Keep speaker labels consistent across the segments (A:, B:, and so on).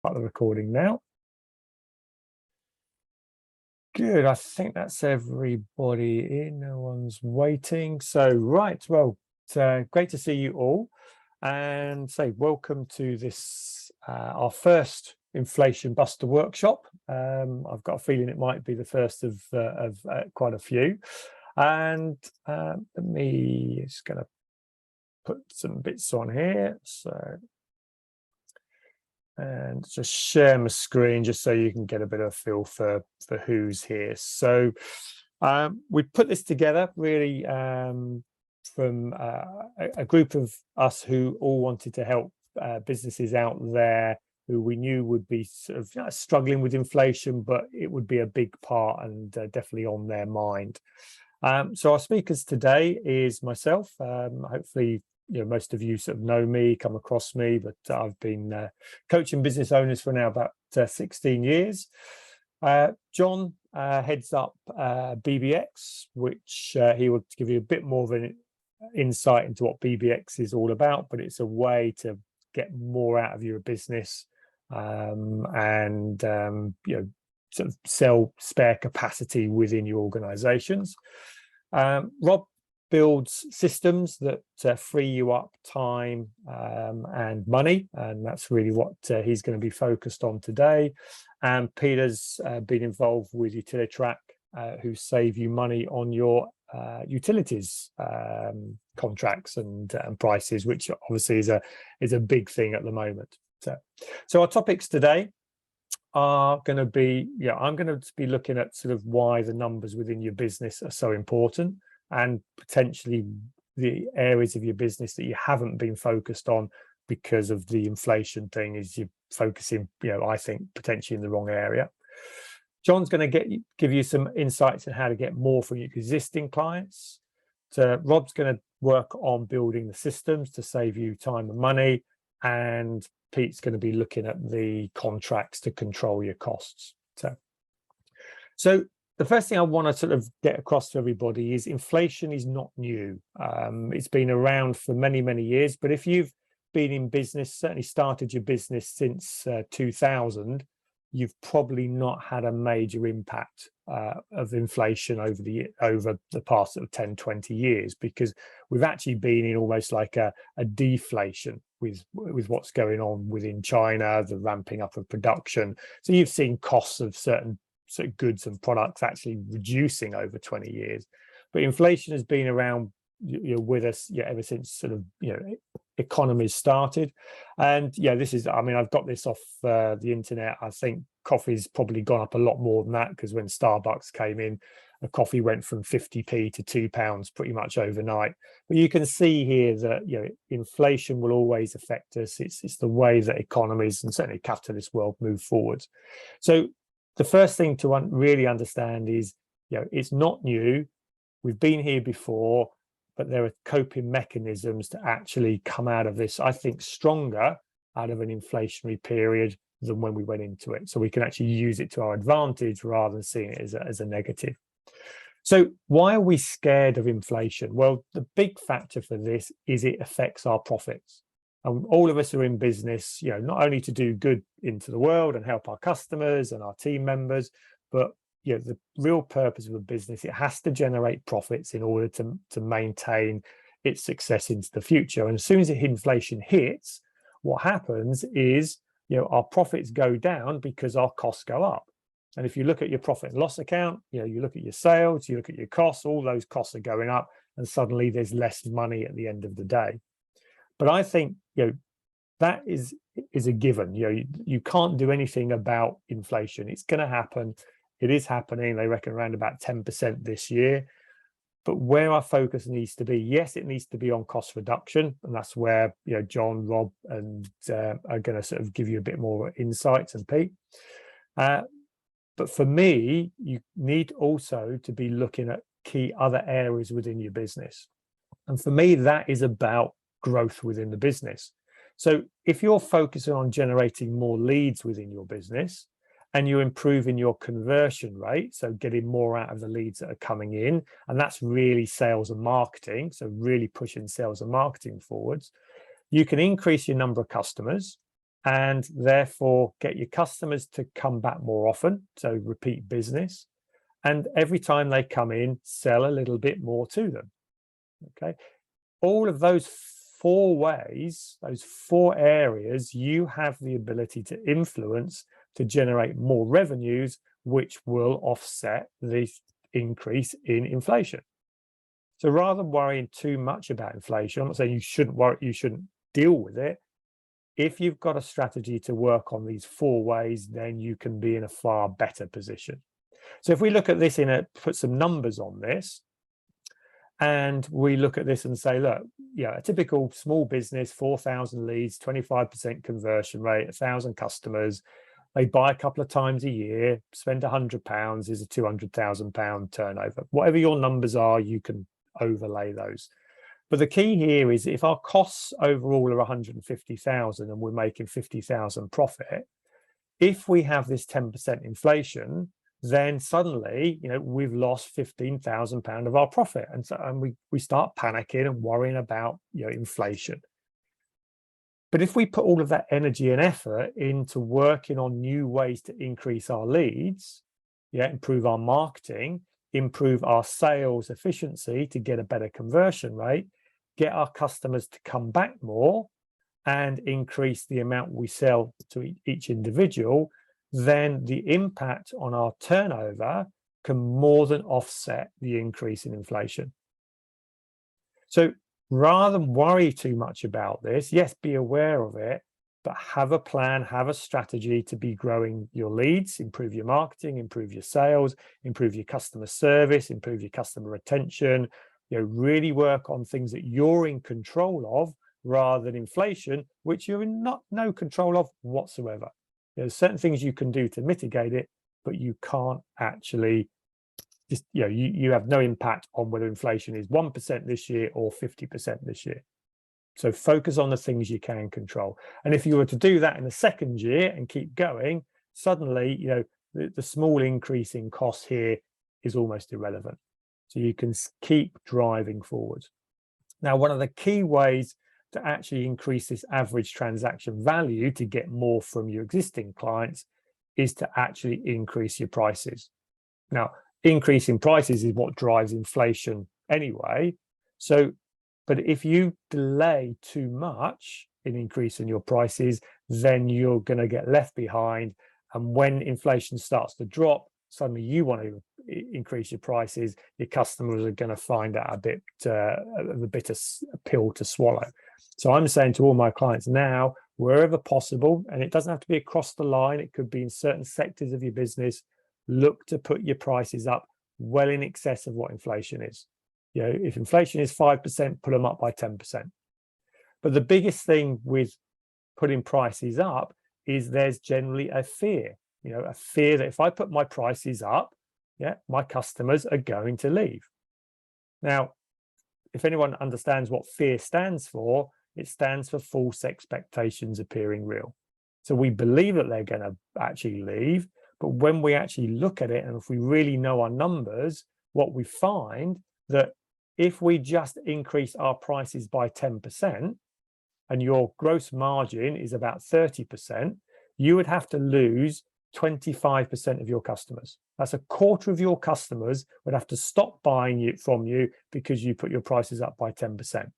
A: start the recording now. Good, I think that's everybody in, no one's waiting. So, right, well, it's great to see you all and say welcome to this, our first Inflation Buster workshop. I've got a feeling it might be the first of quite a few. And let me just going to put some bits on here. So, and just share my screen just so you can get a bit of a feel for who's here. So we put this together really from a group of us who all wanted to help businesses out there who we knew would be sort of struggling with inflation, but it would be a big part and definitely on their mind. So our speakers today is myself. Hopefully, most of you sort of know me, come across me, but I've been coaching business owners for now about 16 years. John heads up BBX, which he will give you a bit more of an insight into what BBX is all about, but it's a way to get more out of your business and sort of sell spare capacity within your organizations. Rob builds systems that free you up time and money, and that's really what he's going to be focused on today. And Peter's been involved with UtiliTrack, who save you money on your utilities contracts and prices, which obviously is a big thing at the moment. So our topics today are going to be, I'm going to be looking at sort of why the numbers within your business are so important, and potentially the areas of your business that you haven't been focused on because of the inflation thing is you're focusing, I think potentially in the wrong area. John's going to give you some insights on how to get more from your existing clients. So Rob's going to work on building the systems to save you time and money, and Pete's going to be looking at the contracts to control your costs. So the first thing I want to sort of get across to everybody is inflation is not new. It's been around for many, many years, but if you've been in business, certainly started your business since 2000, you've probably not had a major impact of inflation over the past sort of 10, 20 years, because we've actually been in almost like a deflation with what's going on within China, the ramping up of production. So you've seen costs of certain goods and products actually reducing over 20 years, but inflation has been around with us ever since sort of economies started. And this is, I've got this off the internet. I think coffee's probably gone up a lot more than that, because when Starbucks came in, a coffee went from 50p to £2 pretty much overnight. But you can see here that inflation will always affect us. It's the way that economies and certainly capitalist world move forward. So the first thing to really understand is, it's not new. We've been here before, but there are coping mechanisms to actually come out of this, I think, stronger out of an inflationary period than when we went into it. So we can actually use it to our advantage rather than seeing it as a negative. So why are we scared of inflation? Well, the big factor for this is it affects our profits. And all of us are in business, not only to do good into the world and help our customers and our team members, but the real purpose of a business, it has to generate profits in order to maintain its success into the future. And as soon as inflation hits, what happens is our profits go down because our costs go up. And if you look at your profit and loss account, you look at your sales, you look at your costs, all those costs are going up, and suddenly there's less money at the end of the day. But I think that is a given. You can't do anything about inflation. It's going to happen. It is happening. They reckon around about 10% this year. But where our focus needs to be, yes, it needs to be on cost reduction, and that's where John, Rob, and are going to sort of give you a bit more insights, and Pete. But for me, you need also to be looking at key other areas within your business, and for me, that is about growth within the business. So if you're focusing on generating more leads within your business, and you're improving your conversion rate, so getting more out of the leads that are coming in, and that's really sales and marketing, so really pushing sales and marketing forwards, you can increase your number of customers, and therefore get your customers to come back more often, so repeat business, and every time they come in, sell a little bit more to them. Okay, all of those 4 ways, those 4 areas, you have the ability to influence to generate more revenues, which will offset the increase in inflation. So rather than worrying too much about inflation, I'm not saying you shouldn't worry, you shouldn't deal with it. If you've got a strategy to work on these 4 ways, then you can be in a far better position. So if we look at this put some numbers on this, and we look at this and say, look, a typical small business, 4,000 leads, 25% conversion rate, 1,000 customers, they buy a couple of times a year, spend £100 is a £200,000 turnover. Whatever your numbers are, you can overlay those. But the key here is if our costs overall are 150,000 and we're making 50,000 profit, if we have this 10% inflation, then suddenly, we've lost £15,000 of our profit. And we start panicking and worrying about, inflation. But if we put all of that energy and effort into working on new ways to increase our leads, improve our marketing, improve our sales efficiency to get a better conversion rate, get our customers to come back more, and increase the amount we sell to each individual, then the impact on our turnover can more than offset the increase in inflation. So rather than worry too much about this, yes, be aware of it, but have a plan, have a strategy to be growing your leads, improve your marketing, improve your sales, improve your customer service, improve your customer retention, really work on things that you're in control of rather than inflation, which you're in no control of whatsoever. There's certain things you can do to mitigate it, but you can't actually just, you have no impact on whether inflation is 1% this year or 50% this year. So focus on the things you can control. And if you were to do that in the second year and keep going, suddenly, the small increase in costs here is almost irrelevant. So you can keep driving forward. Now, one of the key ways to actually increase this average transaction value to get more from your existing clients is to actually increase your prices. Now, increasing prices is what drives inflation anyway. So, but if you delay too much in increasing your prices, then you're going to get left behind. And when inflation starts to drop, suddenly you want to increase your prices, your customers are going to find that a bit of a bitter pill to swallow. So I'm saying to all my clients now, wherever possible, and it doesn't have to be across the line, it could be in certain sectors of your business, look to put your prices up well in excess of what inflation is. If inflation is 5%, put them up by 10%. But the biggest thing with putting prices up is there's generally a fear, a fear that if I put my prices up, my customers are going to leave. Now, if anyone understands what fear stands for, it stands for false expectations appearing real. So we believe that they're going to actually leave, but when we actually look at it, and if we really know our numbers, what we find that if we just increase our prices by 10% and your gross margin is about 30%, you would have to lose 25% of your customers. That's a quarter of your customers would have to stop buying it from you because you put your prices up by 10%.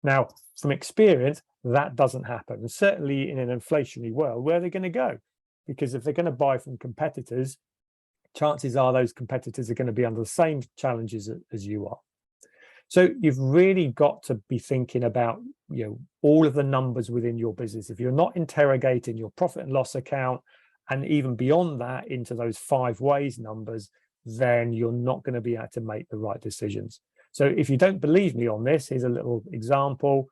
A: Now, from experience, that doesn't happen. And certainly in an inflationary world, where are they going to go? Because if they're going to buy from competitors, chances are those competitors are going to be under the same challenges as you are. So you've really got to be thinking about, all of the numbers within your business. If you're not interrogating your profit and loss account, and even beyond that into those 5 ways numbers, then you're not going to be able to make the right decisions. So if you don't believe me on this, here's a little example.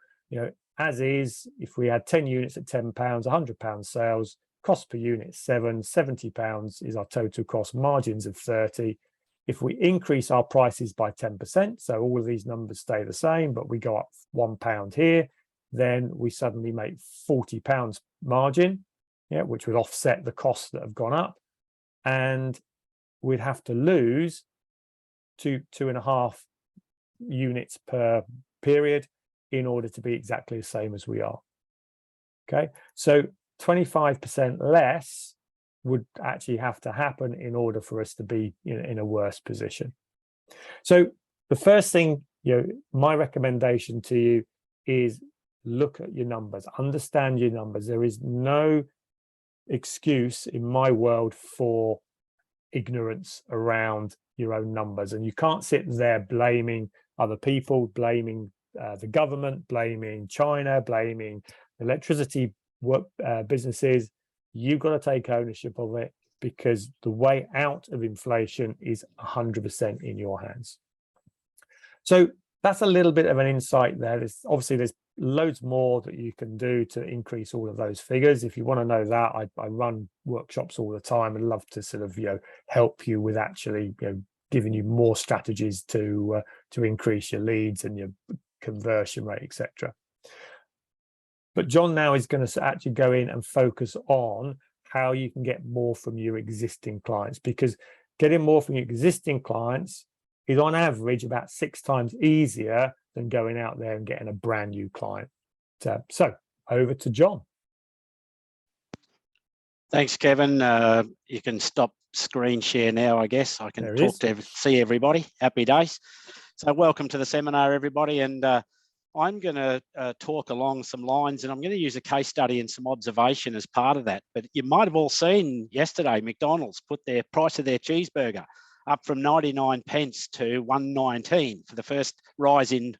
A: As is, if we had 10 units at £10, £100 sales, cost per unit £7.70 is our total cost, margins of 30. If we increase our prices by 10%, so all of these numbers stay the same, but we go up £1 here, then we suddenly make £40 margin, which would offset the costs that have gone up. And we'd have to lose 2.5 units per period in order to be exactly the same as we are. Okay, so 25% less would actually have to happen in order for us to be in a worse position. So the first thing, my recommendation to you is look at your numbers, understand your numbers. There is no excuse in my world for ignorance around your own numbers, and you can't sit there blaming other people, blaming the government, blaming China, blaming electricity businesses. You've got to take ownership of it, because the way out of inflation is 100% in your hands. So that's a little bit of an insight there. There's loads more that you can do to increase all of those figures. If you want to know that, I run workshops all the time and love to sort of help you with actually giving you more strategies to increase your leads and your conversion rate, etc. But John now is going to actually go in and focus on how you can get more from your existing clients, because getting more from your existing clients is on average about 6 times easier than going out there and getting a brand new client. So over to John.
B: Thanks, Kevin. You can stop screen share now, I guess. I can see everybody. Happy days. So welcome to the seminar, everybody. And I'm going to talk along some lines, and I'm going to use a case study and some observation as part of that. But you might have all seen yesterday, McDonald's put their price of their cheeseburger up from 99 pence to 1.19 for the first rise in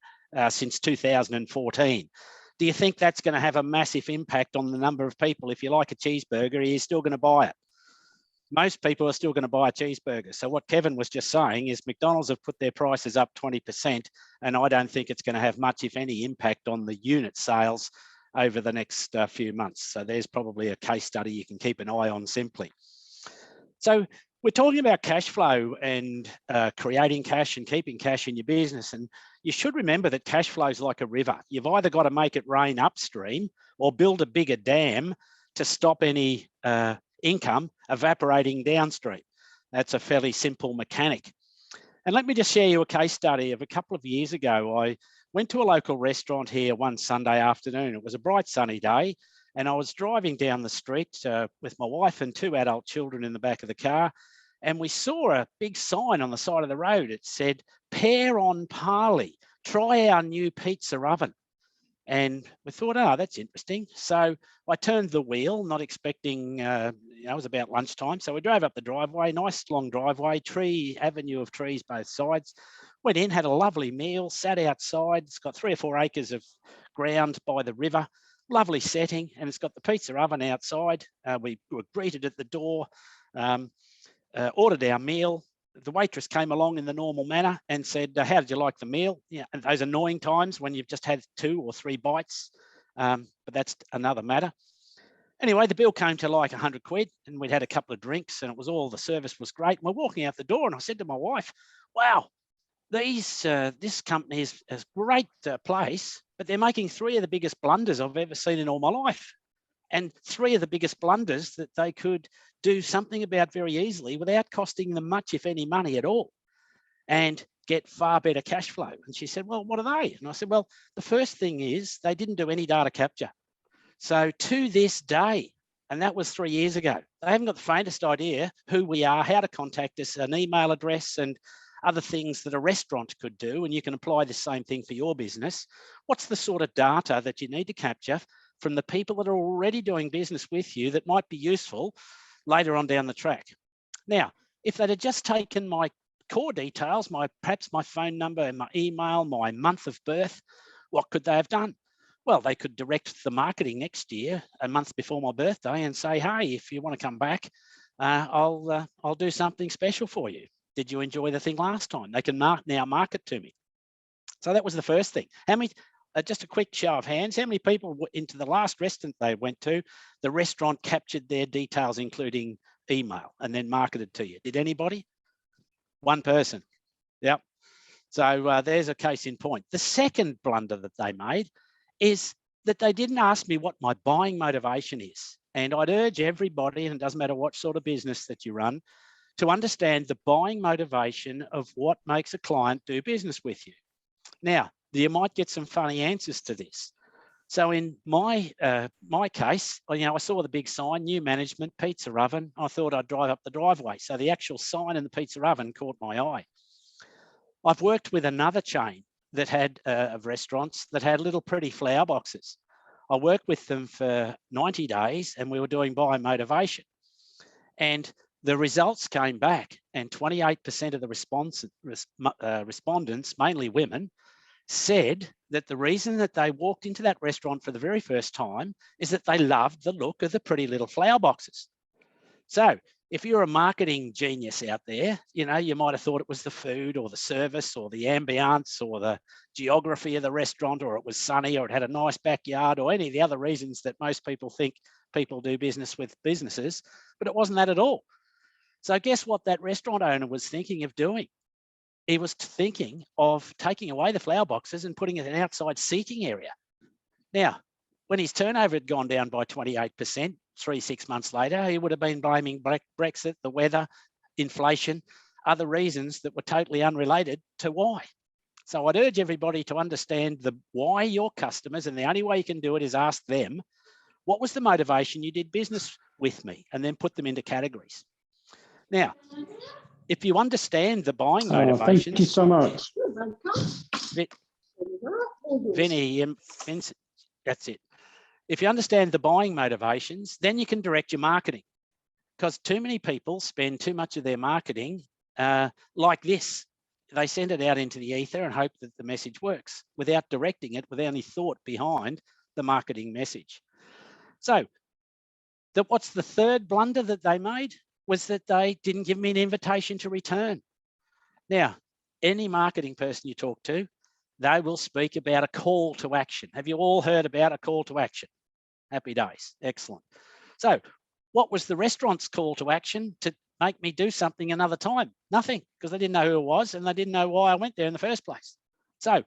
B: since 2014. Do you think that's going to have a massive impact on the number of people? If you like a cheeseburger, you're still going to buy it. Most people are still going to buy a cheeseburger. So what Kevin was just saying is McDonald's have put their prices up 20%, and I don't think it's going to have much, if any, impact on the unit sales over the next few months. So there's probably a case study you can keep an eye on simply. So we're talking about cash flow and creating cash and keeping cash in your business. And you should remember that cash flow is like a river. You've either got to make it rain upstream or build a bigger dam to stop any income evaporating downstream. That's a fairly simple mechanic. And let me just share you a case study of a couple of years ago. I went to a local restaurant here one Sunday afternoon. It was a bright sunny day, and I was driving down the street with my wife and 2 adult children in the back of the car, and we saw a big sign on the side of the road. It said, "Pear on Parley, try our new pizza oven." And we thought, oh, that's interesting. So I turned the wheel, not expecting, it was about lunchtime. So we drove up the driveway, nice long driveway, avenue of trees both sides. Went in, had a lovely meal, sat outside. It's got 3 or 4 acres of ground by the river, lovely setting. And it's got the pizza oven outside. We were greeted at the door, ordered our meal. The waitress came along in the normal manner and said, "How did you like the meal?" Yeah, and those annoying times when you've just had 2 or 3 bites, but that's another matter. Anyway, the bill came to like 100 quid, and we'd had a couple of drinks, and the service was great. And we're walking out the door, and I said to my wife, "Wow, this company is a great place, but they're making 3 of the biggest blunders I've ever seen in all my life, and 3 of the biggest blunders that they could do something about very easily without costing them much, if any, money at all, and get far better cash flow." And she said, "Well, what are they?" And I said, "Well, the first thing is they didn't do any data capture. So to this day, and that was 3 years ago, they haven't got the faintest idea who we are, how to contact us, an email address, and other things that a restaurant could do. And you can apply the same thing for your business. What's the sort of data that you need to capture from the people that are already doing business with you that might be useful later on down the track?" Now, if they'd have just taken my core details, perhaps my phone number and my email, my month of birth, what could they have done? Well, they could direct the marketing next year, a month before my birthday, and say, "Hey, if you want to come back, I'll do something special for you. Did you enjoy the thing last time?" They can now market to me. So that was the first thing. How many? Just a quick show of hands. How many people into the last restaurant they went to, the restaurant captured their details, including email, and then marketed to you? Did anybody? 1 person. Yep. So there's a case in point. The second blunder that they made is that they didn't ask me what my buying motivation is. And I'd urge everybody, and it doesn't matter what sort of business that you run, to understand the buying motivation of what makes a client do business with you. Now, you might get some funny answers to this. So in my case, I saw the big sign, new management, pizza oven. I thought I'd drive up the driveway. So the actual sign in the pizza oven caught my eye. I've worked with another chain that had of restaurants that had little pretty flower boxes. I worked with them for 90 days and we were doing buyer motivation. And the results came back and 28% of the respondents, mainly women, said that the reason that they walked into that restaurant for the very first time is that they loved the look of the pretty little flower boxes. So if you're a marketing genius out there, you might have thought it was the food or the service or the ambience or the geography of the restaurant, or it was sunny, or it had a nice backyard, or any of the other reasons that most people think people do business with businesses, but it wasn't that at all. So guess what that restaurant owner was thinking of doing? He was thinking of taking away the flower boxes and putting it in an outside seating area. Now, when his turnover had gone down by 28%, 6 months later, he would have been blaming Brexit, the weather, inflation, other reasons that were totally unrelated to why. So I'd urge everybody to understand the why your customers, and the only way you can do it is ask them, what was the motivation you did business with me? And then put them into categories. Now, if you understand the buying motivations.
C: Thank you so much.
B: Vinny, that's it. If you understand the buying motivations, then you can direct your marketing, because too many people spend too much of their marketing like this. They send it out into the ether and hope that the message works without directing it, without any thought behind the marketing message. So what's the third blunder that they made? Was that they didn't give me an invitation to return. Now, any marketing person you talk to, they will speak about a call to action. Have you all heard about a call to action? Happy days, excellent. So what was the restaurant's call to action to make me do something another time? Nothing, because they didn't know who it was and they didn't know why I went there in the first place. So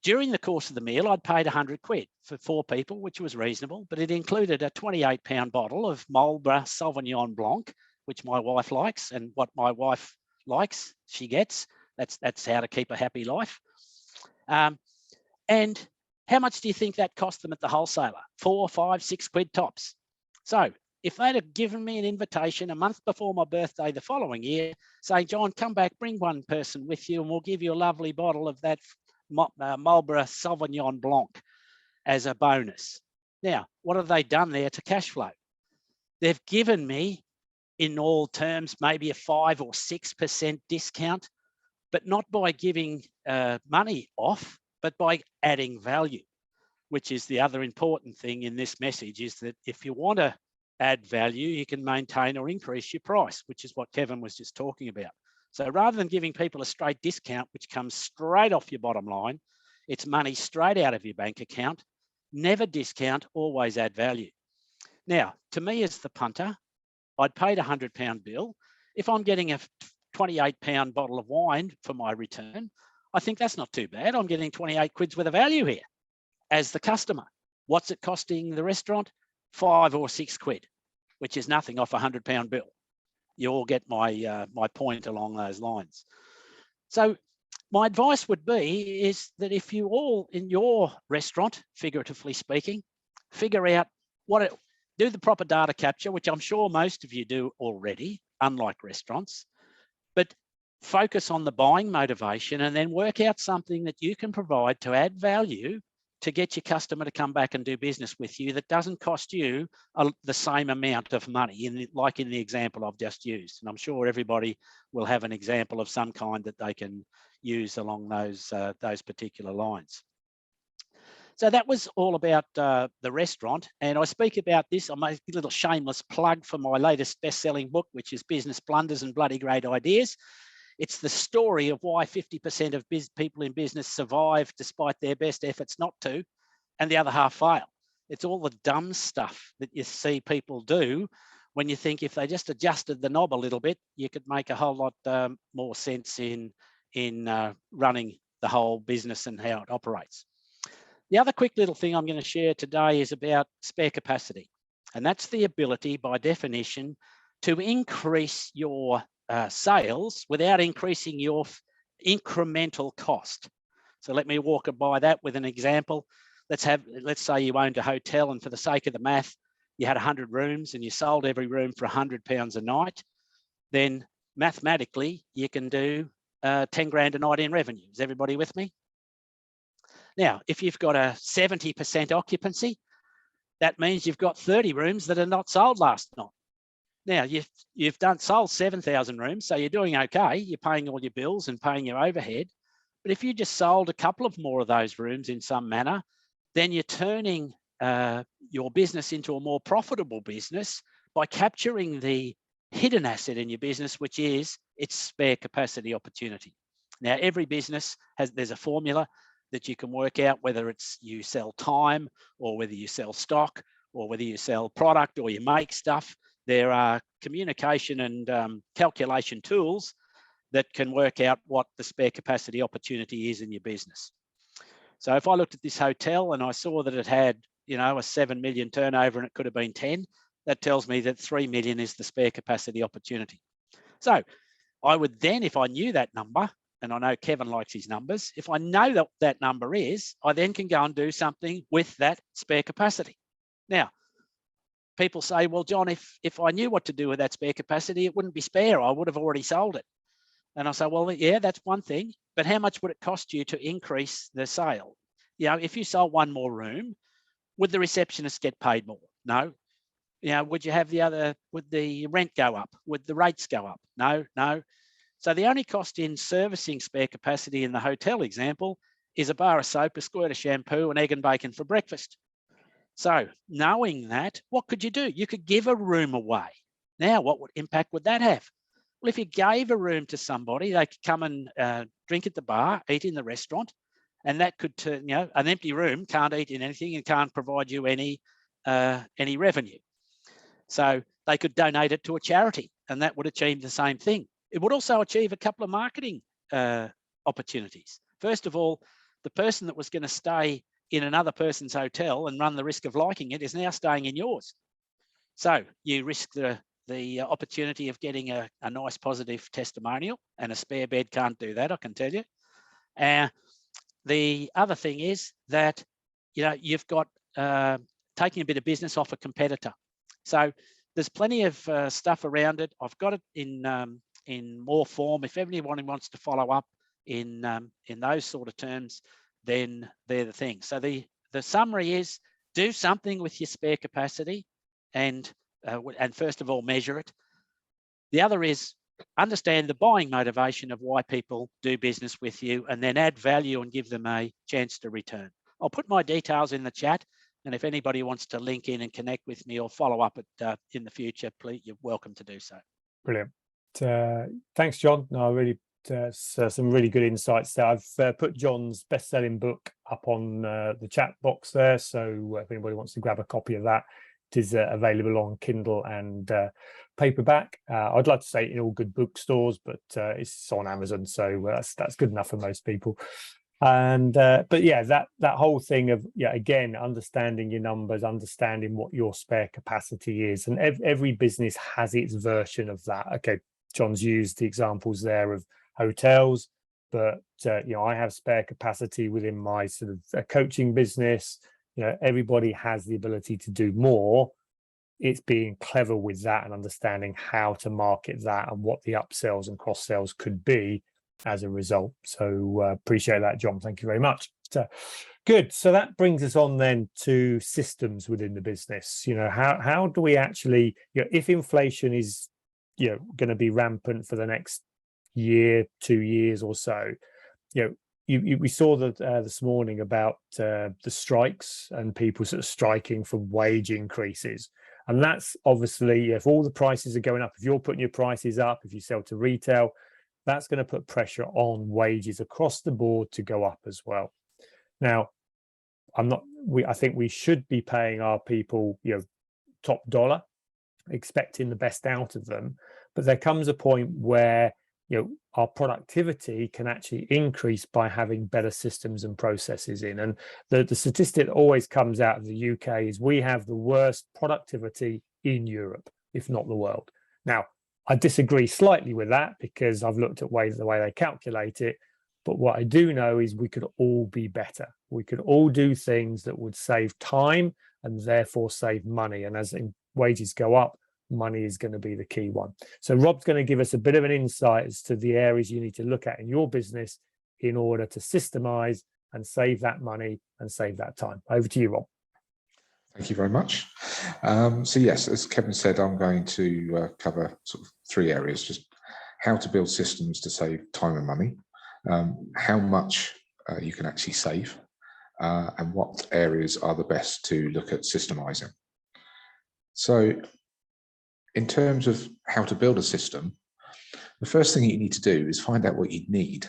B: during the course of the meal, I'd paid 100 quid for 4 people, which was reasonable, but it included a 28-pound bottle of Marlborough Sauvignon Blanc, which my wife likes, and what my wife likes, she gets. That's how to keep a happy life. And how much do you think that cost them at the wholesaler? 4, 5, 6 quid tops. So if they'd have given me an invitation a month before my birthday the following year, saying, John, come back, bring one person with you, and we'll give you a lovely bottle of that Marlborough Sauvignon Blanc as a bonus. Now, what have they done there to cash flow? They've given me, in all terms, maybe a 5 or 6% discount, but not by giving money off, but by adding value, which is the other important thing in this message, is that if you want to add value, you can maintain or increase your price, which is what Kevin was just talking about. So rather than giving people a straight discount, which comes straight off your bottom line, it's money straight out of your bank account. Never discount, always add value. Now, to me as the punter, I'd paid a £100 bill. If I'm getting a 28-pound bottle of wine for my return, I think that's not too bad. I'm getting 28 quid's worth of value here as the customer. What's it costing the restaurant? 5 or 6 quid, which is nothing off a £100 bill. You all get my my point along those lines. So my advice would be is that if you all in your restaurant, figuratively speaking, figure out do the proper data capture, which I'm sure most of you do already, unlike restaurants, but focus on the buying motivation and then work out something that you can provide to add value to get your customer to come back and do business with you that doesn't cost you the same amount of money, like in the example I've just used. And I'm sure everybody will have an example of some kind that they can use along those particular lines. So that was all about the restaurant. And I speak about this, I make a little shameless plug for my latest best-selling book, which is Business Blunders and Bloody Great Ideas. It's the story of why 50% of people in business survive despite their best efforts not to, and the other half fail. It's all the dumb stuff that you see people do when you think if they just adjusted the knob a little bit, you could make a whole lot more sense in running the whole business and how it operates. The other quick little thing I'm going to share today is about spare capacity. And that's the ability, by definition, to increase your sales without increasing your incremental cost. So let me walk by that with an example. let's say you owned a hotel, and for the sake of the math, you had 100 rooms and you sold every room for £100 a night. Then mathematically, you can do 10 grand a night in revenue. Is everybody with me? Now, if you've got a 70% occupancy, that means you've got 30 rooms that are not sold last night. Now, you've sold 7,000 rooms, so you're doing okay. You're paying all your bills and paying your overhead. But if you just sold a couple of more of those rooms in some manner, then you're turning your business into a more profitable business by capturing the hidden asset in your business, which is its spare capacity opportunity. Now, every business there's a formula that you can work out, whether it's you sell time or whether you sell stock or whether you sell product or you make stuff. There are communication and calculation tools that can work out what the spare capacity opportunity is in your business. So if I looked at this hotel and I saw that it had, a 7 million turnover and it could have been 10, that tells me that 3 million is the spare capacity opportunity. So I would then, if I knew that number, and I know Kevin likes his numbers, if I know that that number is, I then can go and do something with that spare capacity. Now, people say, well, John, if I knew what to do with that spare capacity, it wouldn't be spare. I would have already sold it. And I say, well, yeah, that's one thing, but how much would it cost you to increase the sale? If you sold one more room, would the receptionist get paid more? No. Would you have would the rent go up? Would the rates go up? No, no. So the only cost in servicing spare capacity in the hotel example is a bar of soap, a squirt of shampoo, and egg and bacon for breakfast. So knowing that, what could you do? You could give a room away. Now, what impact would that have? Well, if you gave a room to somebody, they could come and drink at the bar, eat in the restaurant, and that could turn, an empty room can't eat in anything and can't provide you any revenue. So they could donate it to a charity, and that would achieve the same thing. It would also achieve a couple of marketing opportunities. First of all, the person that was going to stay in another person's hotel and run the risk of liking it is now staying in yours. So you risk the opportunity of getting a nice positive testimonial, and a spare bed can't do that, I can tell you. The other thing is that you've got taking a bit of business off a competitor. So there's plenty of stuff around it. I've got it in more form. If anyone wants to follow up in those sort of terms, then they're the things. So the summary is, do something with your spare capacity, and first of all, measure it. The other is understand the buying motivation of why people do business with you, and then add value and give them a chance to return. I'll put my details in the chat, and if anybody wants to link in and connect with me or follow up in the future, please, you're welcome to do so.
A: Brilliant. Thanks, John. No, really, some really good insights there. I've put John's best-selling book up on the chat box there, so if anybody wants to grab a copy of that, it is available on Kindle and paperback. I'd like to say in all good bookstores, but it's on Amazon, so that's good enough for most people. And but yeah, that whole thing of again, understanding your numbers, understanding what your spare capacity is, and every business has its version of that. Okay, John's used the examples there of hotels, but I have spare capacity within my sort of coaching business. Everybody has the ability to do more. It's being clever with that and understanding how to market that and what the upsells and cross sells could be as a result. So appreciate that, John. Thank you very much. So, good. So that brings us on then to systems within the business. How do we actually, if inflation is going to be rampant for the next year, 2 years or so, we saw that this morning about the strikes and people sort of striking for wage increases. And that's obviously, if all the prices are going up, if you're putting your prices up, if you sell to retail, that's going to put pressure on wages across the board to go up as well. Now, I think we should be paying our people, top dollar, expecting the best out of them. But there comes a point where, our productivity can actually increase by having better systems and processes in. And the statistic that always comes out of the UK is we have the worst productivity in Europe, if not the world. Now, I disagree slightly with that because I've looked at the way they calculate it. But what I do know is we could all be better. We could all do things that would save time and therefore save money. And as wages go up, money is going to be the key one. So Rob's going to give us a bit of an insight as to the areas you need to look at in your business in order to systemize and save that money and save that time. Over to you, Rob.
C: Thank you very much. So yes, as Kevin said, I'm going to cover sort of 3 areas: just how to build systems to save time and money, how much you can actually save, and what areas are the best to look at systemizing. So in terms of how to build a system, the first thing you need to do is find out what you need.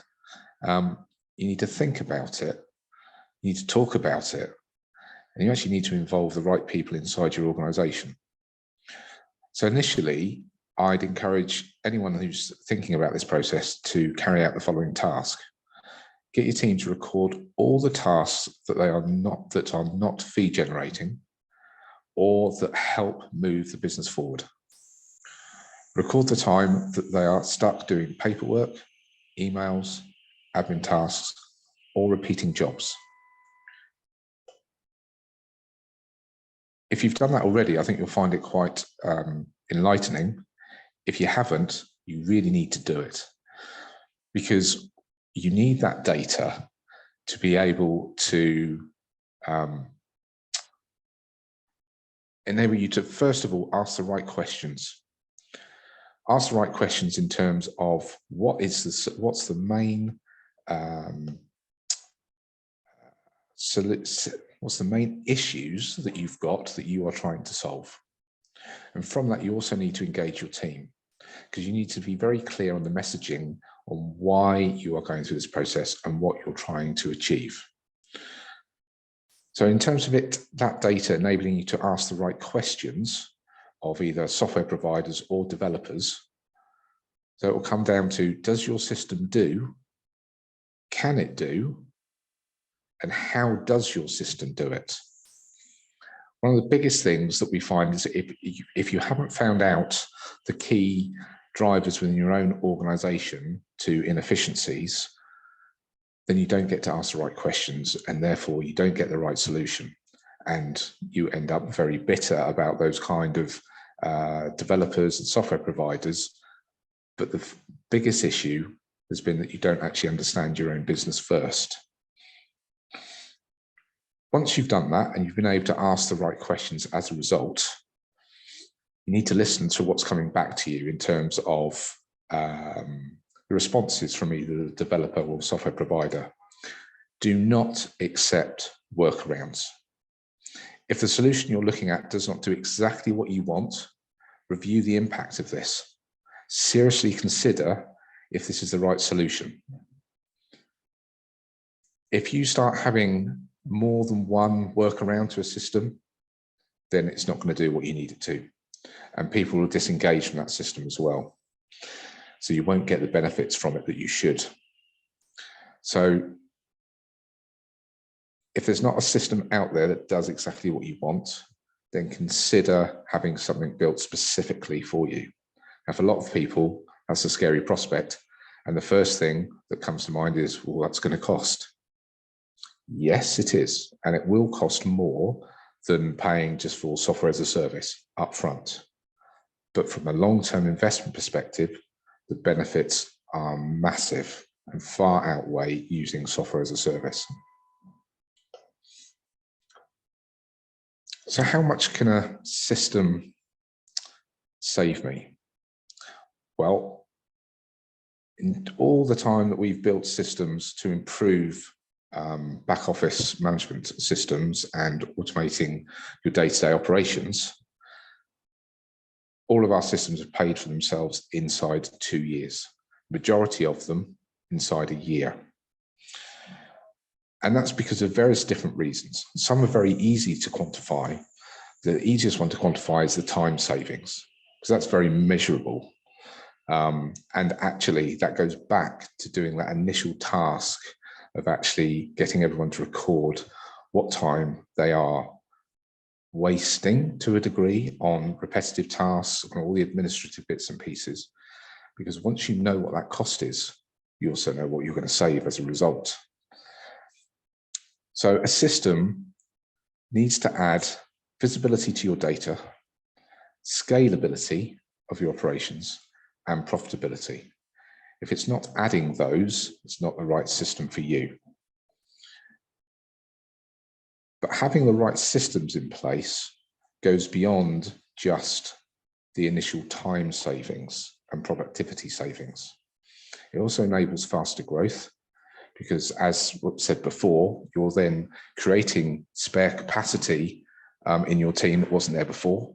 C: You need to think about it, you need to talk about it, and you actually need to involve the right people inside your organization. So initially, I'd encourage anyone who's thinking about this process to carry out the following task. Get your team to record all the tasks that are not fee generating or that help move the business forward. Record the time that they are stuck doing paperwork, emails, admin tasks, or repeating jobs. If you've done that already, I think you'll find it quite enlightening. If you haven't, you really need to do it, because you need that data to be able to enable you to, first of all, ask the right questions. Ask the right questions in terms of what's the main what's the main issues that you've got that you are trying to solve. And from that, you also need to engage your team, because you need to be very clear on the messaging on why you are going through this process and what you're trying to achieve. So in terms of that data enabling you to ask the right questions of either software providers or developers, so it will come down to, does your system do, can it do, and how does your system do it? One of the biggest things that we find is if you haven't found out the key drivers within your own organization to inefficiencies, then you don't get to ask the right questions, and therefore you don't get the right solution. And you end up very bitter about those kind of developers and software providers. But the biggest issue has been that you don't actually understand your own business first. Once you've done that and you've been able to ask the right questions as a result, you need to listen to what's coming back to you in terms of the responses from either the developer or software provider. Do not accept workarounds. If the solution you're looking at does not do exactly what you want, review the impact of this. Seriously consider if this is the right solution. If you start having more than one workaround to a system, then it's not going to do what you need it to. And people will disengage from that system as well. So you won't get the benefits from it that you should. So if there's not a system out there that does exactly what you want, then consider having something built specifically for you. Now, for a lot of people, that's a scary prospect. And the first thing that comes to mind is, well, that's going to cost. Yes, it is. And it will cost more than paying just for software as a service upfront. But from a long-term investment perspective, the benefits are massive and far outweigh using software as a service. So how much can a system save me? Well, in all the time that we've built systems to improve back office management systems and automating your day-to-day operations, all of our systems have paid for themselves inside 2 years, majority of them inside a year. And that's because of various different reasons. Some are very easy to quantify. The easiest one to quantify is the time savings, because that's very measurable. And actually that goes back to doing that initial task of actually getting everyone to record what time they are wasting to a degree on repetitive tasks and all the administrative bits and pieces. Because once you know what that cost is, you also know what you're going to save as a result. So a system needs to add visibility to your data, scalability of your operations, and profitability. If it's not adding those, it's not the right system for you. But having the right systems in place goes beyond just the initial time savings and productivity savings. It also enables faster growth because, as said before, you're then creating spare capacity in your team that wasn't there before.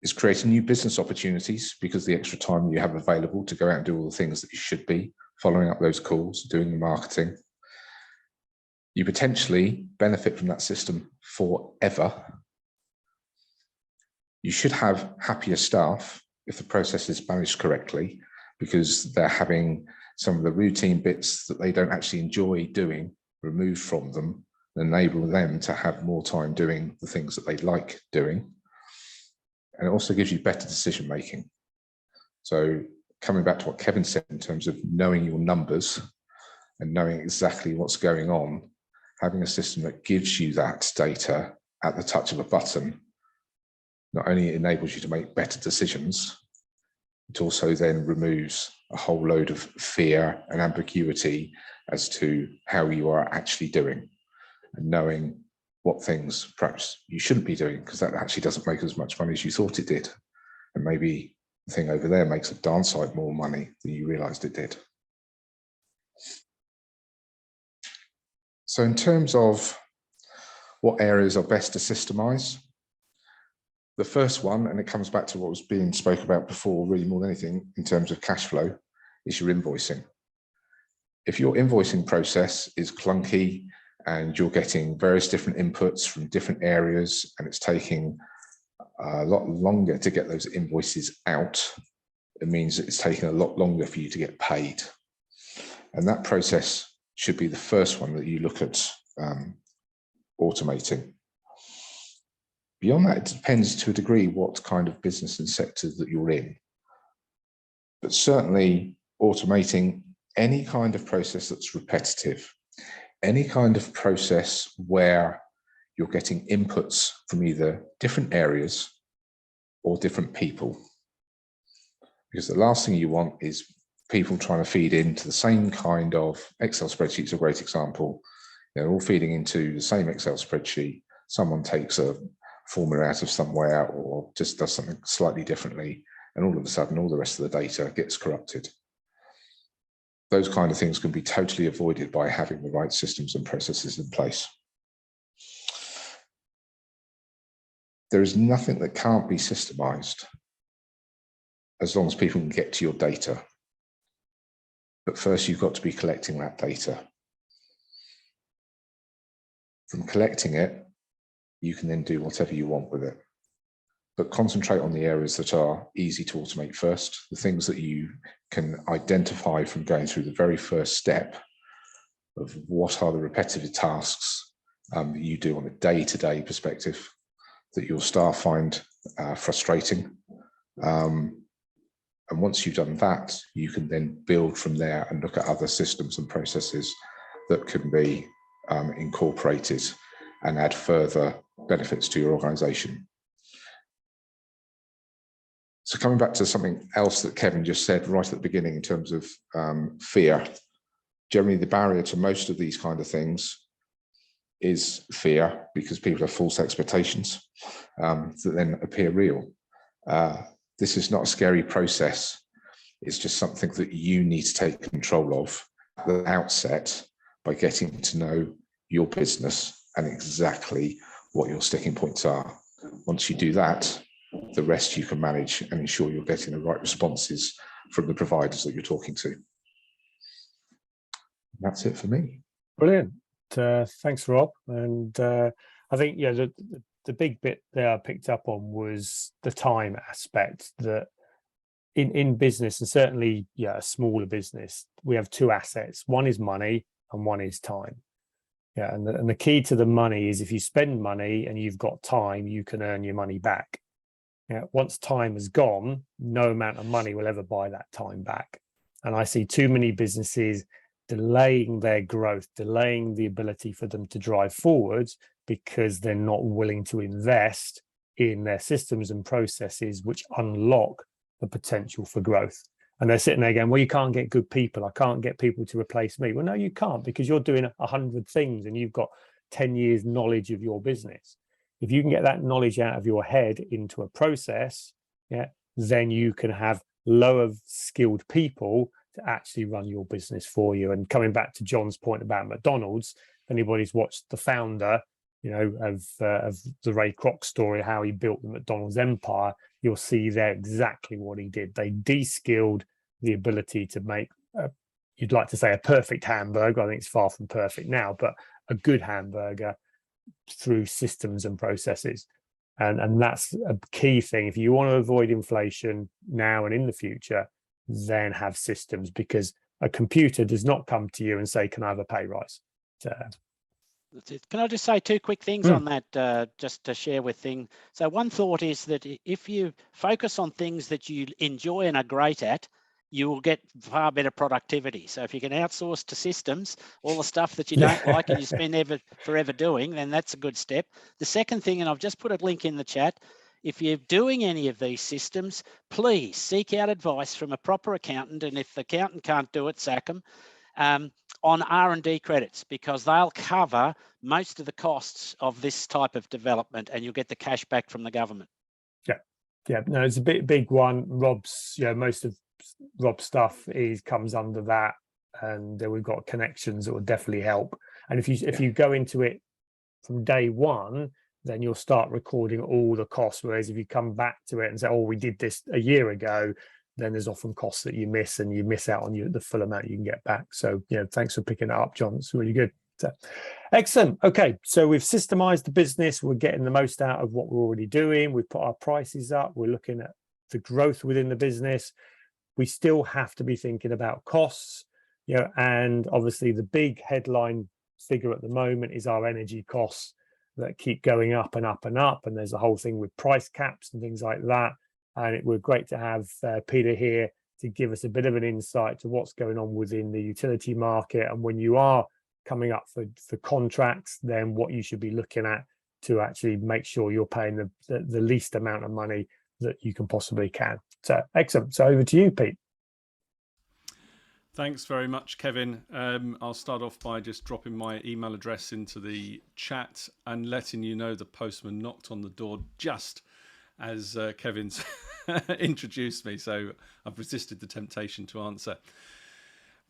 C: It's creating new business opportunities because the extra time you have available to go out and do all the things that you should be, following up those calls, doing the marketing. You potentially benefit from that system forever. You should have happier staff if the process is managed correctly, because they're having some of the routine bits that they don't actually enjoy doing removed from them, and enable them to have more time doing the things that they like doing. And it also gives you better decision making. So coming back to what Kevin said in terms of knowing your numbers and knowing exactly what's going on, having a system that gives you that data at the touch of a button not only enables you to make better decisions, it also then removes a whole load of fear and ambiguity as to how you are actually doing, and knowing what things perhaps you shouldn't be doing because that actually doesn't make as much money as you thought it did. And maybe the thing over there makes a darn sight more money than you realized it did. So in terms of what areas are best to systemize, the first one, and it comes back to what was being spoke about before, really more than anything in terms of cash flow, is your invoicing. If your invoicing process is clunky and you're getting various different inputs from different areas and it's taking a lot longer to get those invoices out, it means that it's taking a lot longer for you to get paid. And that process should be the first one that you look at automating. Beyond that, it depends to a degree what kind of business and sector that you're in. But certainly automating any kind of process that's repetitive, any kind of process where you're getting inputs from either different areas or different people. Because the last thing you want is people trying to feed into the same kind of Excel spreadsheet's a great example. They're all feeding into the same Excel spreadsheet. Someone takes a formula out of somewhere or just does something slightly differently, and all of a sudden all the rest of the data gets corrupted. Those kind of things can be totally avoided by having the right systems and processes in place. There is nothing that can't be systemized as long as people can get to your data. But first, you've got to be collecting that data. From collecting it, you can then do whatever you want with it. But concentrate on the areas that are easy to automate first, the things that you can identify from going through the very first step of what are the repetitive tasks that you do on a day-to-day perspective that your staff find frustrating. And once you've done that, you can then build from there and look at other systems and processes that can be incorporated and add further benefits to your organization. So coming back to something else that Kevin just said right at the beginning in terms of fear, generally the barrier to most of these kind of things is fear, because people have false expectations that then appear real. This is not a scary process. It's just something that you need to take control of at the outset by getting to know your business and exactly what your sticking points are. Once you do that, the rest you can manage and ensure you're getting the right responses from the providers that you're talking to. That's it for me.
A: Brilliant. Thanks, Rob. And I think, yeah, the big bit that I picked up on was the time aspect, that in business, and certainly, yeah, a smaller business, we have two assets. One is money and one is time. Yeah, and the key to the money is if you spend money and you've got time, you can earn your money back. Yeah, once time is gone, no amount of money will ever buy that time back. And I see too many businesses delaying their growth, delaying the ability for them to drive forwards because they're not willing to invest in their systems and processes which unlock the potential for growth. And they're sitting there going, well, you can't get good people. I can't get people to replace me. Well, no, you can't, because you're doing 100 things and you've got 10 years knowledge of your business. If you can get that knowledge out of your head into a process, yeah, then you can have lower skilled people to actually run your business for you. And coming back to John's point about McDonald's, if anybody's watched The Founder, of the Ray Kroc story, how he built the McDonald's empire, you'll see there exactly what he did. They de-skilled the ability to make, you'd like to say a perfect hamburger. I think it's far from perfect now, but a good hamburger through systems and processes. And that's a key thing. If you want to avoid inflation now and in the future, then have systems, because a computer does not come to you and say, can I have a pay rise?
B: That's it. Can I just say two quick things on that, just to share with things? So one thought is that if you focus on things that you enjoy and are great at, you will get far better productivity. So if you can outsource to systems all the stuff that you don't like and you spend forever doing, then that's a good step. The second thing, and I've just put a link in the chat, if you're doing any of these systems, please seek out advice from a proper accountant. And if the accountant can't do it, sack them. On R&D credits, because they'll cover most of the costs of this type of development, and you'll get the cash back from the government.
A: Yeah, no, it's a big one. Rob's, most of Rob's stuff comes under that, and we've got connections that will definitely help. And if you go into it from day one, then you'll start recording all the costs. Whereas if you come back to it and say, oh, we did this a year ago, then there's often costs that you miss, and you miss out on the full amount you can get back. So, thanks for picking that up, John. It's really good. So, excellent. Okay, so we've systemized the business. We're getting the most out of what we're already doing. We've put our prices up. We're looking at the growth within the business. We still have to be thinking about costs, and obviously the big headline figure at the moment is our energy costs that keep going up and up and up. And there's a whole thing with price caps and things like that. And it would be great to have Peter here to give us a bit of an insight to what's going on within the utility market. And when you are coming up for contracts, then what you should be looking at to actually make sure you're paying the least amount of money that you can possibly can. So excellent. So over to you, Pete.
D: Thanks very much, Kevin. I'll start off by just dropping my email address into the chat and letting you know the postman knocked on the door just as Kevin's introduced me, so I've resisted the temptation to answer.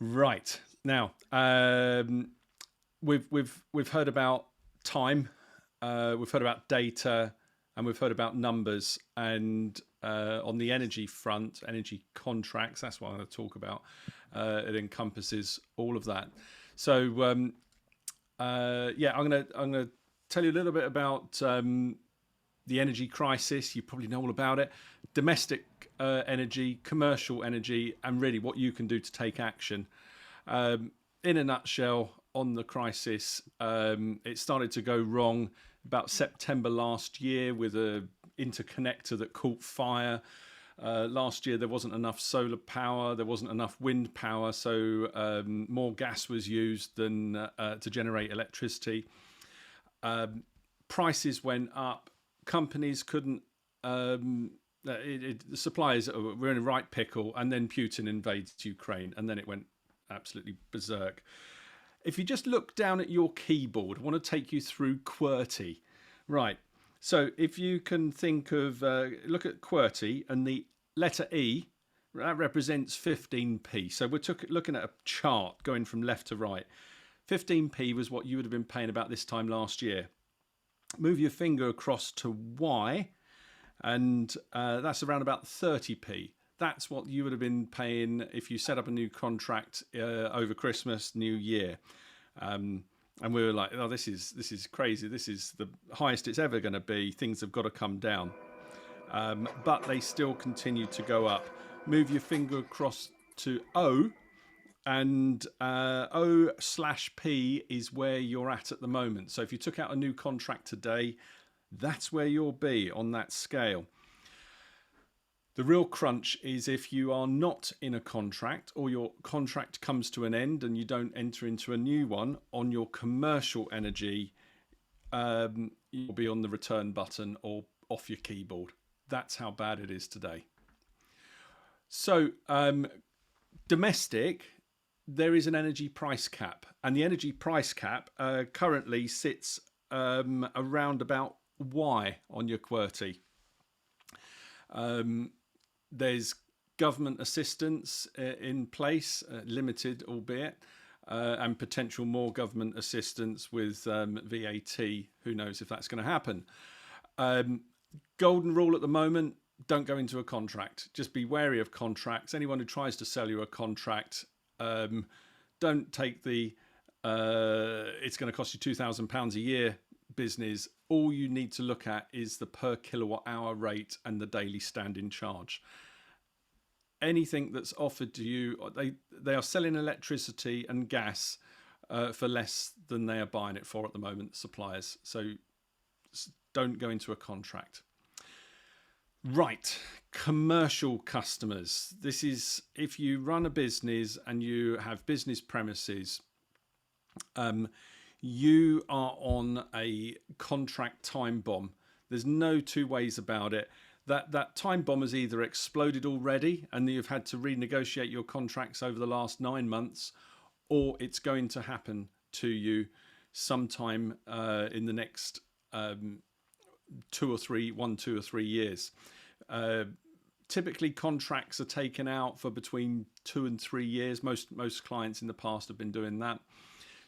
D: Right now, we've heard about time, we've heard about data, and we've heard about numbers. And on the energy front, energy contracts, that's what I'm going to talk about. It encompasses all of that. So I'm going to tell you a little bit about the energy crisis. You probably know all about it. Domestic energy, commercial energy, and really what you can do to take action. In a nutshell, on the crisis, it started to go wrong about September last year with a interconnector that caught fire. Last year there wasn't enough solar power, there wasn't enough wind power, so more gas was used than to generate electricity. Prices went up. Companies couldn't, the suppliers were in a right pickle, and then Putin invades Ukraine, and then it went absolutely berserk. If you just look down at your keyboard, I want to take you through QWERTY. Right, so if you can think of, look at QWERTY, and the letter E, that represents 15p. So we're looking at a chart going from left to right. 15p was what you would have been paying about this time last year. Move your finger across to Y, and that's around about 30p. That's what you would have been paying if you set up a new contract over Christmas, New Year. And we were like, oh, this is crazy. This is the highest it's ever going to be. Things have got to come down. But they still continue to go up. Move your finger across to O, and O/P is where you're at the moment. So if you took out a new contract today, that's where you'll be on that scale. The real crunch is if you are not in a contract, or your contract comes to an end and you don't enter into a new one on your commercial energy. You'll be on the return button or off your keyboard. That's how bad it is today. So domestic, there is an energy price cap, and the energy price cap currently sits around about Y on your QWERTY. There's government assistance in place, limited albeit, and potential more government assistance with VAT. Who knows if that's going to happen? Golden rule at the moment, don't go into a contract. Just be wary of contracts. Anyone who tries to sell you a contract, don't take the it's going to cost you £2,000 a year business. All you need to look at is the per kilowatt hour rate and the daily standing charge. Anything that's offered to you, they are selling electricity and gas for less than they are buying it for at the moment, suppliers. So don't go into a contract. Right, commercial customers. This is if you run a business and you have business premises, you are on a contract time bomb. There's no two ways about it. That time bomb has either exploded already and you've had to renegotiate your contracts over the last 9 months, or it's going to happen to you sometime in the next 2 or 3 years. Typically contracts are taken out for between 2 and 3 years. Most clients in the past have been doing that.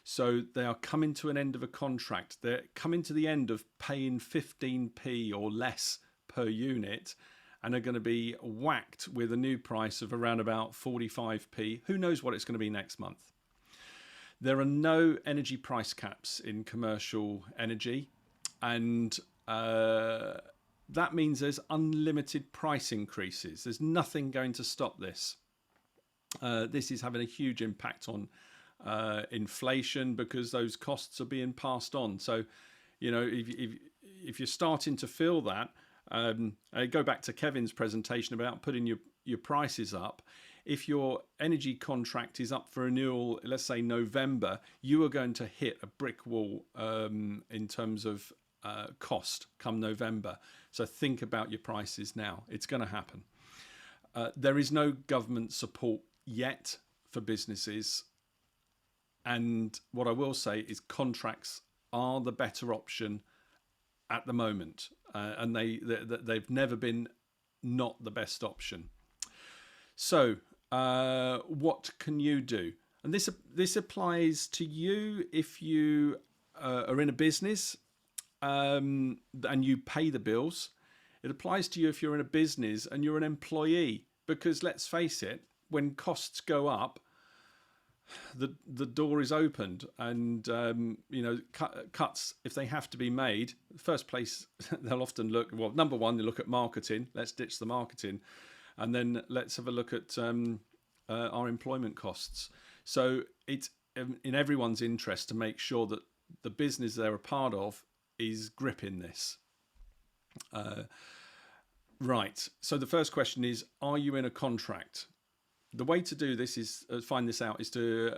D: So they are coming to an end of a contract. They're coming to the end of paying 15p or less per unit, and are going to be whacked with a new price of around about 45p. Who knows what it's going to be next month? There are no energy price caps in commercial energy, and that means there's unlimited price increases. There's nothing going to stop this. This is having a huge impact on inflation because those costs are being passed on. So, you know, if you're starting to feel that, I go back to Kevin's presentation about putting your prices up. If your energy contract is up for renewal, let's say November, you are going to hit a brick wall in terms of cost come November. So think about your prices now. It's going to happen. There is no government support yet for businesses. And what I will say is contracts are the better option at the moment. And they've never been not the best option. So what can you do? And this applies to you if you are in a business and you pay the bills. It applies to you if you're in a business and you're an employee, because let's face it, when costs go up, the door is opened, and you know, cuts, if they have to be made, first place they'll often look, well, number one, they look at marketing. Let's ditch the marketing, and then let's have a look at our employment costs. So it's in everyone's interest to make sure that the business they're a part of is gripping this. Right, so the first question is, are you in a contract? The way to do this is find this out is to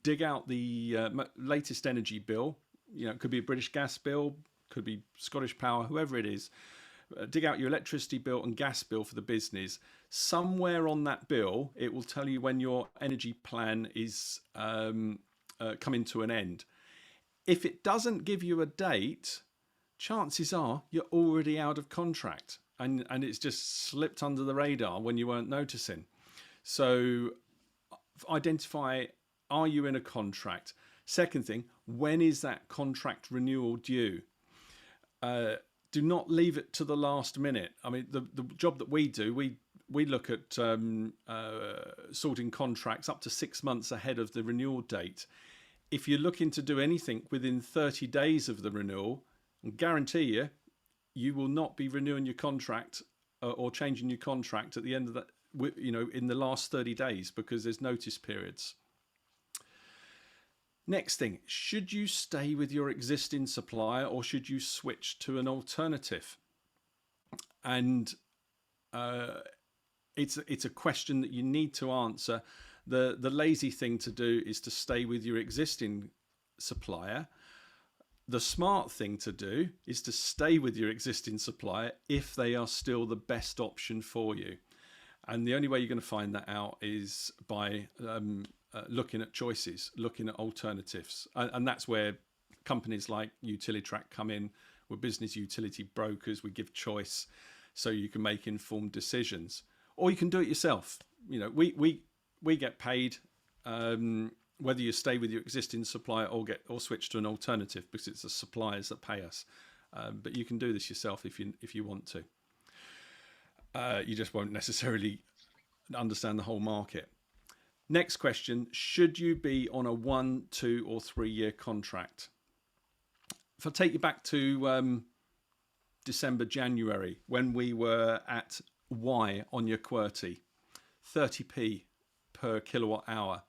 D: dig out the latest energy bill. You know, it could be a British gas bill, could be Scottish Power, whoever it is. Dig out your electricity bill and gas bill for the business. Somewhere on that bill, it will tell you when your energy plan is coming to an end. If it doesn't give you a date, chances are you're already out of contract, and it's just slipped under the radar when you weren't noticing. So identify, are you in a contract? Second thing, when is that contract renewal due? Do not leave it to the last minute. I mean, the job that we do, we look at sorting contracts up to 6 months ahead of the renewal date. If you're looking to do anything within 30 days of the renewal, I guarantee you, you will not be renewing your contract or changing your contract at the end of that, you know, in the last 30 days, because there's notice periods. Next thing, should you stay with your existing supplier or should you switch to an alternative? And it's a question that you need to answer. The lazy thing to do is to stay with your existing supplier. The smart thing to do is to stay with your existing supplier if they are still the best option for you. And the only way you're going to find that out is by looking at choices, looking at alternatives. And that's where companies like UtiliTrack come in. We're business utility brokers. We give choice so you can make informed decisions. Or you can do it yourself. You know, we get paid whether you stay with your existing supplier or switch to an alternative, because it's the suppliers that pay us. But you can do this yourself if you want to. You just won't necessarily understand the whole market. Next question: should you be on a 1, 2, or 3 year contract? If I take you back to December, January, when we were at Y on your QWERTY, 30p per kilowatt hour.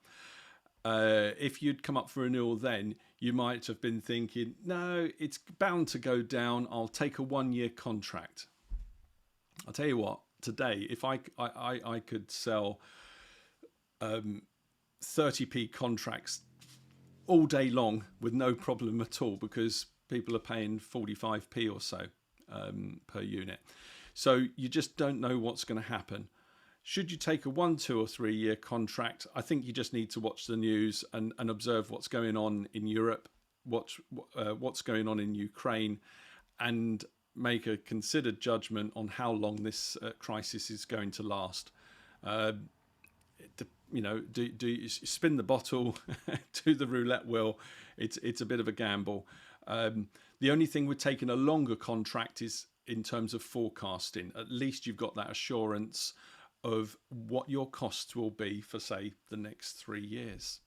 D: If you'd come up for renewal then, you might have been thinking, no, it's bound to go down. I'll take a 1 year contract. I'll tell you what, today, if I could sell 30p contracts all day long with no problem at all, because people are paying 45p or so per unit. So you just don't know what's going to happen. Should you take a 1, 2, or 3 year contract? I think you just need to watch the news and observe what's going on in Europe, what's going on in Ukraine, and make a considered judgment on how long this crisis is going to last. You know, do you spin the bottle, do the roulette wheel? It's a bit of a gamble. The only thing with taking a longer contract is in terms of forecasting. At least you've got that assurance of what your costs will be for, say, the next 3 years.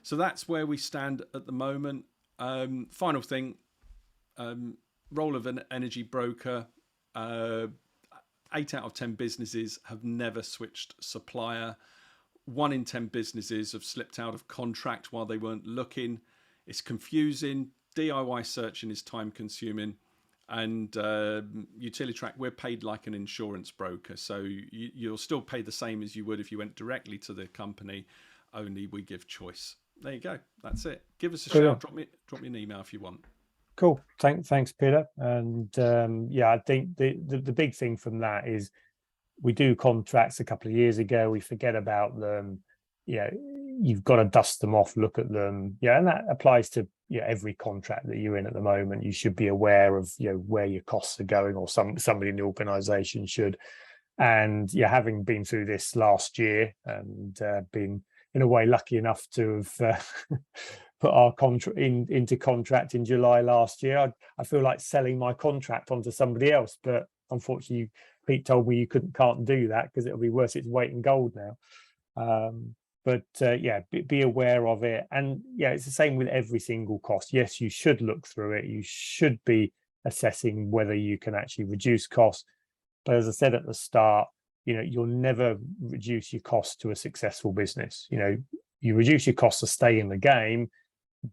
D: So that's where we stand at the moment. Final thing, role of an energy broker. 8 out of 10 businesses have never switched supplier. 1 in 10 businesses have slipped out of contract while they weren't looking. It's confusing. DIY searching is time consuming. And UtiliTrack, we're paid like an insurance broker. So you'll still pay the same as you would if you went directly to the company, only we give choice. There you go. That's it. Give us a shout. Drop me an email if you want.
A: Cool. Thanks, Peter. And yeah, I think the big thing from that is we do contracts a couple of years ago. We forget about them. Yeah, you've got to dust them off, look at them. Yeah, and that applies to every contract that you're in at the moment. You should be aware of where your costs are going, or somebody in the organisation should. And having been through this last year and been in a way lucky enough to have put our contract into contract in July last year, I feel like selling my contract onto somebody else. But unfortunately, Pete told me you can't do that because it'll be worth its weight in gold now. But be aware of it. And it's the same with every single cost. Yes, you should look through it. You should be assessing whether you can actually reduce costs. But as I said at the start, you'll never reduce your costs to a successful business. You reduce your costs to stay in the game,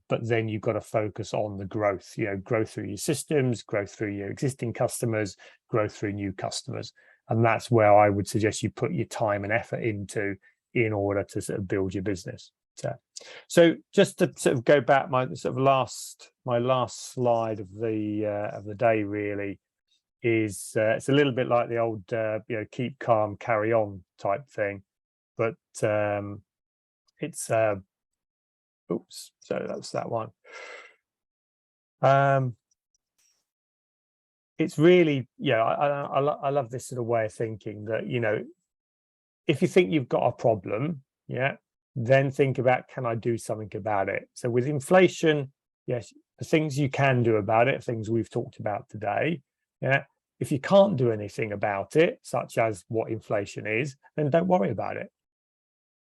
A: but then you've got to focus on the growth, growth through your systems, growth through your existing customers, growth through new customers. And that's where I would suggest you put your time and effort into in order to sort of build your business. So just to sort of go back, my last slide of the day really is it's a little bit like the old keep calm, carry on type thing, but it's oops, so that's that one. It's really I love this sort of way of thinking that if you think you've got a problem, then think about, can I do something about it? So with inflation, yes, the things you can do about it, things we've talked about today. If you can't do anything about it, such as what inflation is, then don't worry about it.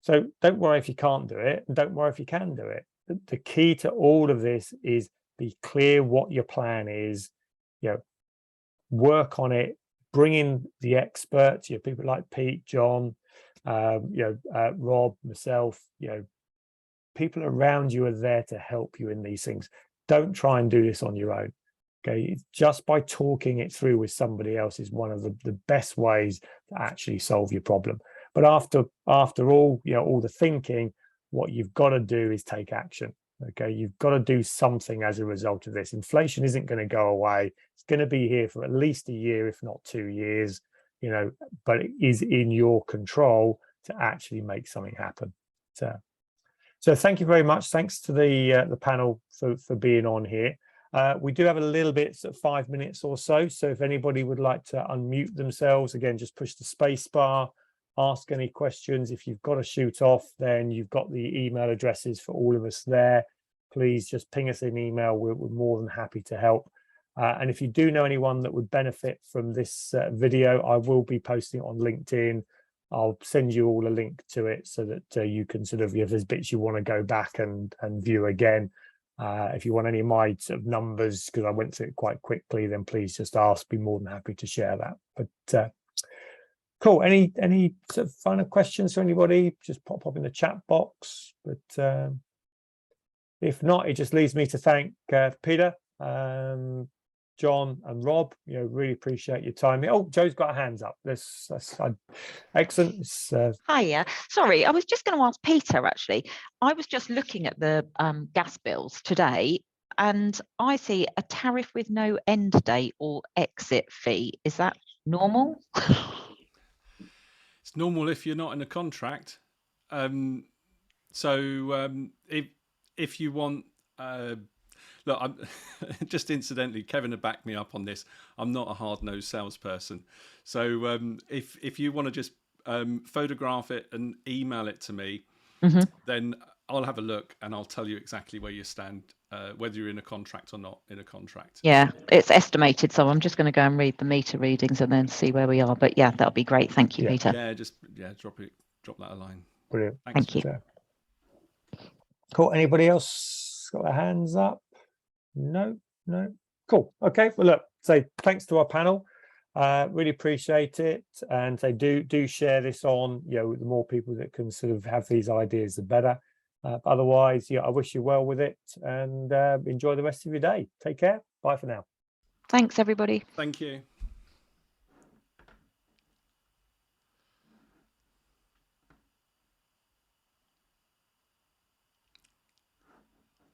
A: So don't worry if you can't do it, and don't worry if you can do it. The key to all of this is be clear what your plan is, work on it, bring in the experts, people like Pete, John, Rob, myself, people around you are there to help you in these things. Don't try and do this on your own. Okay, just by talking it through with somebody else is one of the best ways to actually solve your problem. But after all, all the thinking, what you've got to do is take action. Okay, you've got to do something as a result of this. Inflation isn't going to go away. It's going to be here for at least a year, if not 2 years. But it is in your control to actually make something happen. So thank you very much. Thanks to the panel for being on here. We do have a little bit, 5 minutes or so. So if anybody would like to unmute themselves, again, just push the space bar, ask any questions. If you've got to shoot off, then you've got the email addresses for all of us there. Please just ping us an email. We're more than happy to help. And if you do know anyone that would benefit from this video, I will be posting it on LinkedIn. I'll send you all a link to it so that you can sort of, if there's bits you want to go back and view again. If you want any of my sort of numbers, because I went through it quite quickly, then please just ask. Be more than happy to share that. But cool. Any sort of final questions for anybody? Just pop in the chat box. But if not, it just leaves me to thank Peter, John and Rob. Really appreciate your time. Oh, Joe's got her hands up. That's excellent.
E: Hiya. Sorry, I was just going to ask Peter, actually. I was just looking at the gas bills today, and I see a tariff with no end date or exit fee. Is that normal?
D: It's normal if you're not in a contract. If you want... Look, I'm just incidentally, Kevin had backed me up on this. I'm not a hard-nosed salesperson. So if you want to just photograph it and email it to me, then I'll have a look and I'll tell you exactly where you stand, whether you're in a contract or not in a contract.
E: Yeah, it's estimated. So I'm just going to go and read the meter readings and then see where we are. But yeah, that'll be great. Thank you, Peter.
D: Yeah, drop that a line.
A: Brilliant.
D: Thanks.
E: Thank you.
A: Cool. Anybody else got their hands up? No. Cool. Okay. Well, look, say thanks to our panel. Really appreciate it, and they do share this on. The more people that can sort of have these ideas, the better. But otherwise, I wish you well with it, and enjoy the rest of your day. Take care. Bye for now.
E: Thanks, everybody.
D: Thank you.